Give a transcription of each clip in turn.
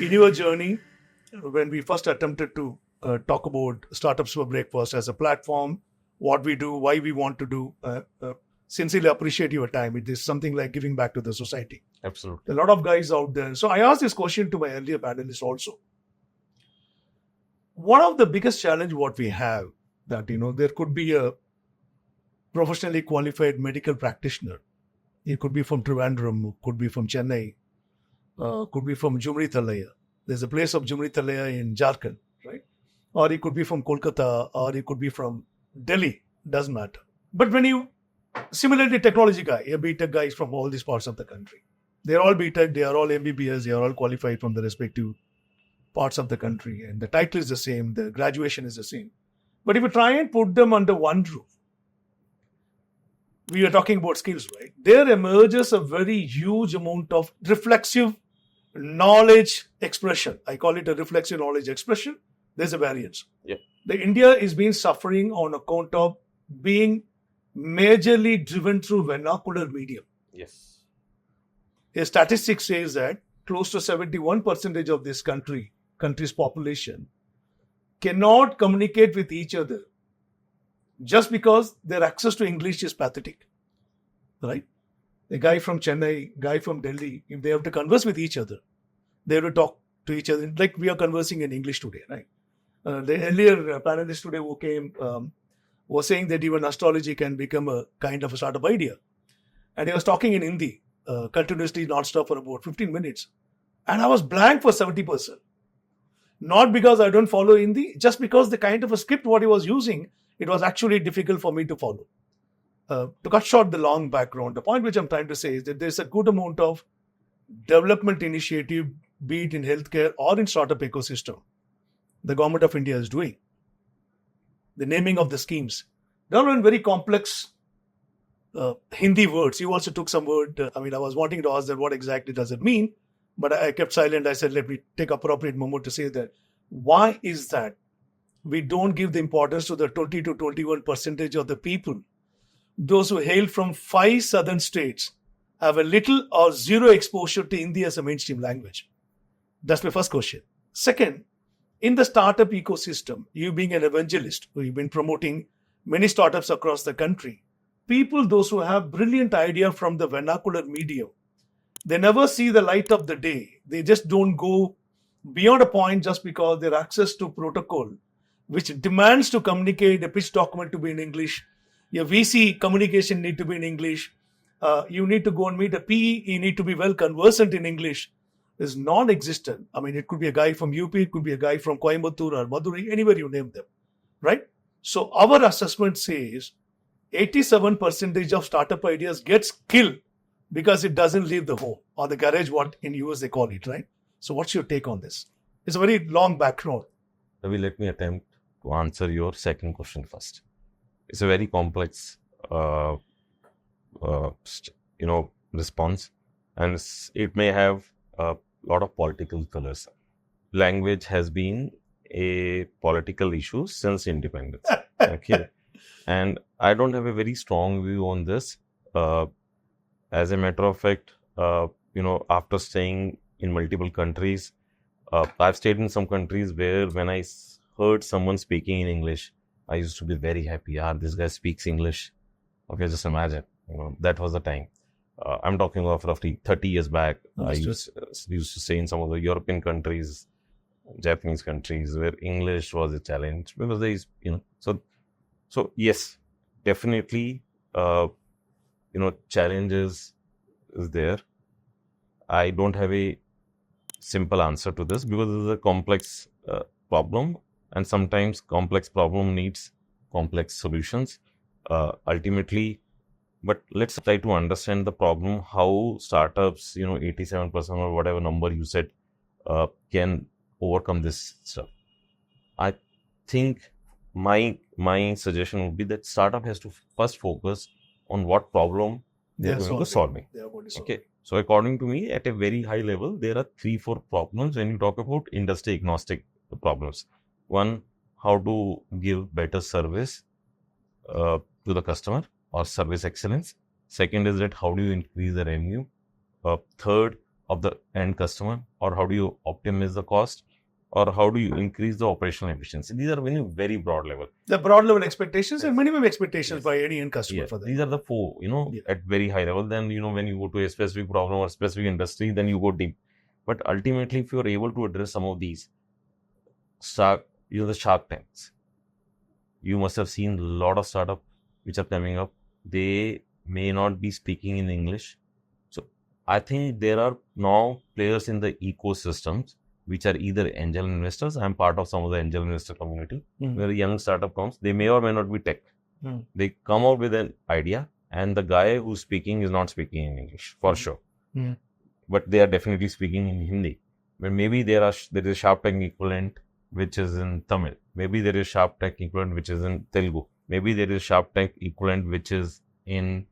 in your journey, when we first attempted to talk about Startups for Breakfast as a platform, what we do, why we want to do, sincerely appreciate your time. It is something like giving back to the society. Absolutely. A lot of guys out there. So I asked this question to my earlier panelists also. One of the biggest challenge what we have that, there could be a professionally qualified medical practitioner. It could be from Trivandrum, could be from Chennai, could be from Jumri Talaya. There's a place of Jumri Talaya in Jharkhand, right? Or it could be from Kolkata, or it could be from Delhi. Doesn't matter. But when you, similarly, technology guy, a B.Tech guy is from all these parts of the country. They're all B.Tech, they are all MBBS, they are all qualified from the respective parts of the country. And the title is the same, the graduation is the same. But if you try and put them under one roof, we are talking about skills, right? There emerges a very huge amount of reflexive knowledge expression. I call it a reflexive knowledge expression. There's a variance. Yep. The India is being suffering on account of being majorly driven through vernacular medium. Yes. A statistic says that close to 71% of this country's population cannot communicate with each other just because their access to English is pathetic, right? A guy from Chennai, guy from Delhi, if they have to converse with each other, they have to talk to each other like we are conversing in English today, right? The earlier panelist today who came was saying that even astrology can become a kind of a startup idea. And he was talking in Hindi, continuously non-stop for about 15 minutes. And I was blank for 70%. Not because I don't follow Hindi, just because the kind of a script what he was using, it was actually difficult for me to follow. To cut short the long background, the point which I'm trying to say is that there's a good amount of development initiative, be it in healthcare or in startup ecosystem, the government of India is doing. The naming of the schemes. They're all in very complex Hindi words. You also took some word. I was wanting to ask that what exactly does it mean? But I kept silent. I said, let me take appropriate moment to say that. Why is that we don't give the importance to the 20 to 21% of the people? Those who hail from 5 southern states have a little or zero exposure to Hindi as a mainstream language. That's my first question. Second, in the startup ecosystem, you being an evangelist, you've been promoting many startups across the country. People, those who have brilliant idea from the vernacular medium, they never see the light of the day. They just don't go beyond a point just because their access to protocol, which demands to communicate a pitch document to be in English. Your VC communication need to be in English. You need to go and meet a PE. You need to be well conversant in English. Is non-existent. It could be a guy from UP, it could be a guy from Coimbatore or Madurai, anywhere you name them, right? So our assessment says 87% of startup ideas gets killed because it doesn't leave the home or the garage, what in US they call it, right? So what's your take on this? It's a very long background. Ravi, let me attempt to answer your second question first. It's a very complex, response, and it may have a lot of political colors. Language has been a political issue since independence. Okay, and I don't have a very strong view on this. As a matter of fact, after staying in multiple countries, I've stayed in some countries where when I heard someone speaking in English, I used to be very happy. Yeah, this guy speaks English. Okay, just imagine. That was the time. I'm talking of roughly 30 years back. Understood. I used to stay in some of the European countries, Japanese countries, where English was a challenge because there is, So yes, definitely, challenges is there. I don't have a simple answer to this because this is a complex problem, and sometimes complex problem needs complex solutions. Ultimately, but let's try to understand the problem, how startups, 87% or whatever number you said, can overcome this stuff. I think my suggestion would be that startup has to first focus on what problem they are going to solve. Okay. So according to me, at a very high level, there are 3-4 problems when you talk about industry agnostic problems. One, how to give better service to the customer or service excellence. Second is that how do you increase the revenue? Third, of the end customer, or how do you optimize the cost, or how do you increase the operational efficiency? These are very, very broad level. The broad level expectations and Yes. minimum expectations Yes. by any end customer Yeah, for them. these are the four, at very high level. Then, when you go to a specific problem or specific industry, then you go deep. But ultimately, if you're able to address some of these, the shark tanks, you must have seen a lot of startups which are coming up. They may not be speaking in English. So I think there are now players in the ecosystems which are either angel investors. I'm part of some of the angel investor community where a young startup comes. They may or may not be tech. They come out with an idea, and the guy who's speaking is not speaking in English for sure. But they are definitely speaking in Hindi. But maybe there is a Sharp Tank equivalent which is in Tamil. Maybe there is Sharp Tank equivalent which is in Telugu. Maybe there is Sharp Tank equivalent which is in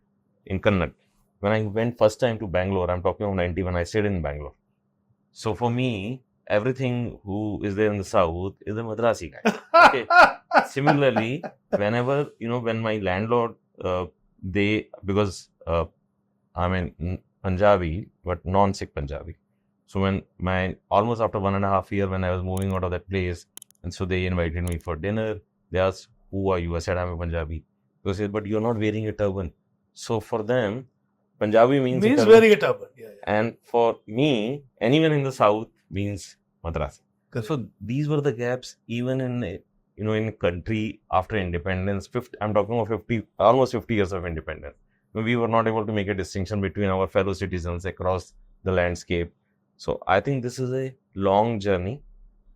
Kannada. When I went first time to Bangalore, I'm talking of 90 when I stayed in Bangalore. So for me, everything who is there in the south is a Madrasi guy. Okay. Similarly, whenever, when my landlord, because I'm in Punjabi, but non-Sikh Punjabi. So when almost after 1.5 years, when I was moving out of that place, and so they invited me for dinner. They asked, "Who are you?" I said, "I'm a Punjabi." They said, "But you're not wearing a turban." So for them, Punjabi means wearing a turban. Yeah. And for me, anyone in the south means Madrasi. So these were the gaps even in in a country after independence. I'm talking of almost 50 years of independence. We were not able to make a distinction between our fellow citizens across the landscape. So I think this is a long journey.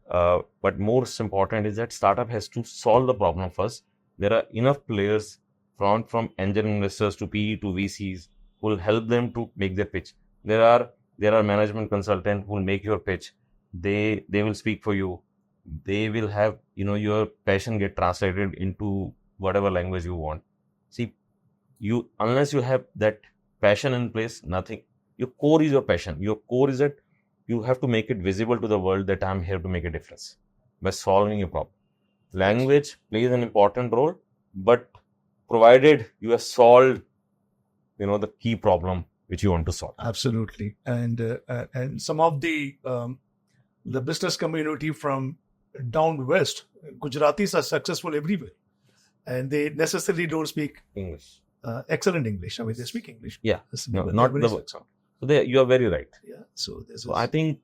But most important is that startup has to solve the problem first. There are enough players from angel investors to PE to VCs who will help them to make their pitch. There are management consultants who will make your pitch. They will speak for you. They will have your passion get translated into whatever language you want. See, unless you have that passion in place, nothing. Your core is your passion. Your core is that you have to make it visible to the world that I'm here to make a difference by solving a problem. Language plays an important role, but provided you have solved, the key problem which you want to solve. Absolutely. And some of the business community from down west, Gujaratis are successful everywhere, and they necessarily don't speak English. Excellent English. I mean, they speak English. Yeah, not the word. So you are very right. Yeah. So I think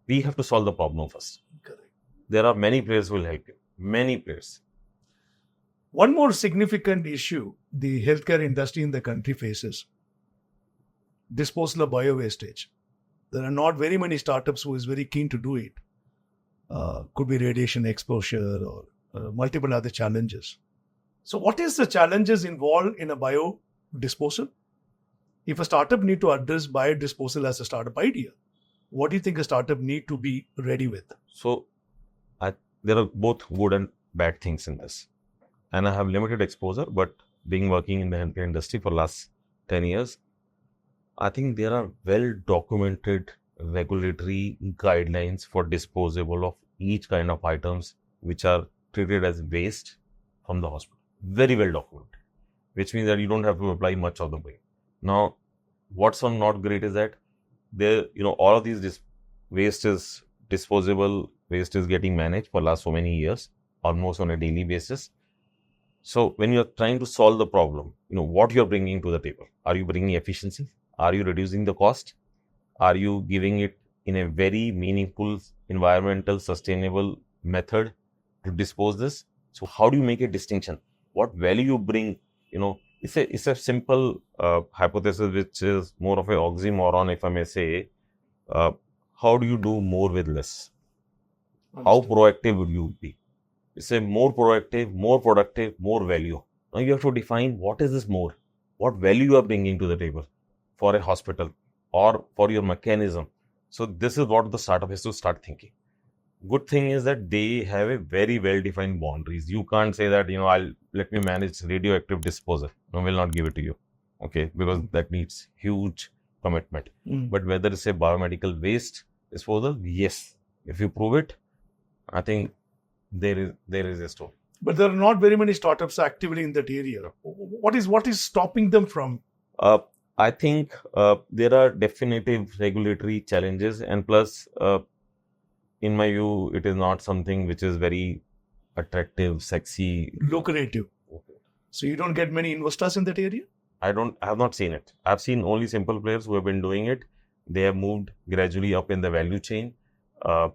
we have to solve the problem first. Correct. There are many players who will help you. Many players. One more significant issue the healthcare industry in the country faces: disposal of bio-wastage. There are not very many startups who is very keen to do it. Could be radiation exposure or multiple other challenges. So what is the challenges involved in a bio disposal? If a startup need to address biodisposal as a startup idea, what do you think a startup need to be ready with? So there are both good and bad things in this. And I have limited exposure, but working in the healthcare industry for last 10 years, I think there are well-documented regulatory guidelines for disposable of each kind of items which are treated as waste from the hospital. Very well documented, which means that you don't have to apply much of the blame. Now, what's not great is that all of these waste is disposable, waste is getting managed for last so many years, almost on a daily basis. So when you're trying to solve the problem, what you're bringing to the table. Are you bringing efficiency? Are you reducing the cost? Are you giving it in a very meaningful, environmental, sustainable method to dispose this? So how do you make a distinction? What value you bring? It's a simple hypothesis which is more of an oxymoron, if I may say. How do you do more with less? How proactive would you be? It's a more proactive, more productive, more value. Now you have to define what is this more? What value you are bringing to the table for a hospital or for your mechanism. So this is what the startup has to start thinking. Good thing is that they have a very well-defined boundaries. You can't say that, let me manage radioactive disposal. No, we'll not give it to you. Okay, because that needs huge commitment. But whether it's a biomedical waste disposal, yes. If you prove it, I think there is a story. But there are not very many startups actively in that area. What is stopping them from? I think there are definitive regulatory challenges, and plus, in my view, it is not something which is very attractive, sexy. Lucrative. Okay. So you don't get many investors in that area? I have not seen it. I've seen only simple players who have been doing it. They have moved gradually up in the value chain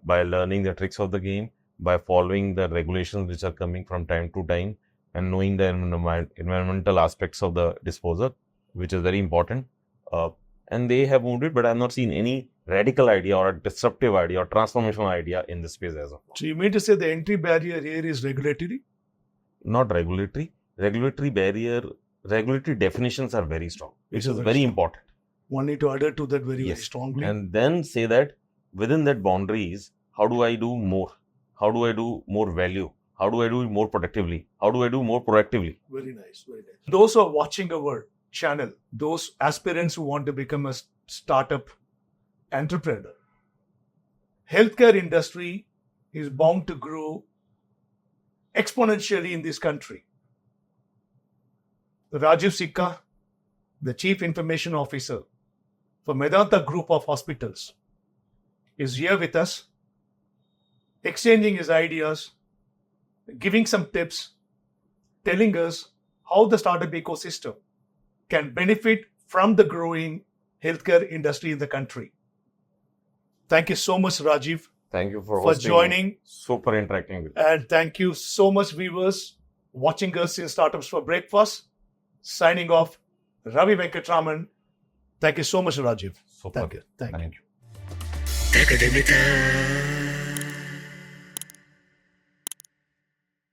by learning the tricks of the game, by following the regulations which are coming from time to time, and knowing the environmental aspects of the disposal, which is very important. And they have moved it, but I have not seen any radical idea or a disruptive idea or transformational idea in this space as of now. So you mean to say the entry barrier here is regulatory? Not regulatory. Regulatory definitions are very strong. It is very important. One need to adhere to that very strongly. And then say that within that boundaries, how do I do more? How do I do more value? How do I do it more productively? How do I do more proactively? Very nice, very nice. Those who are watching our channel, those aspirants who want to become a startup entrepreneur, healthcare industry is bound to grow exponentially in this country. Rajiv Sikka, the Chief Information Officer for Medanta Group of Hospitals, is here with us, exchanging his ideas, giving some tips, telling us how the startup ecosystem can benefit from the growing healthcare industry in the country. Thank you so much, Rajiv. Thank you for joining. Super interacting with you. And thank you so much, viewers, watching us in Startups for Breakfast. Signing off, Ravi Venkatraman. Thank you so much, Rajiv. Super. Thank you. Thank you.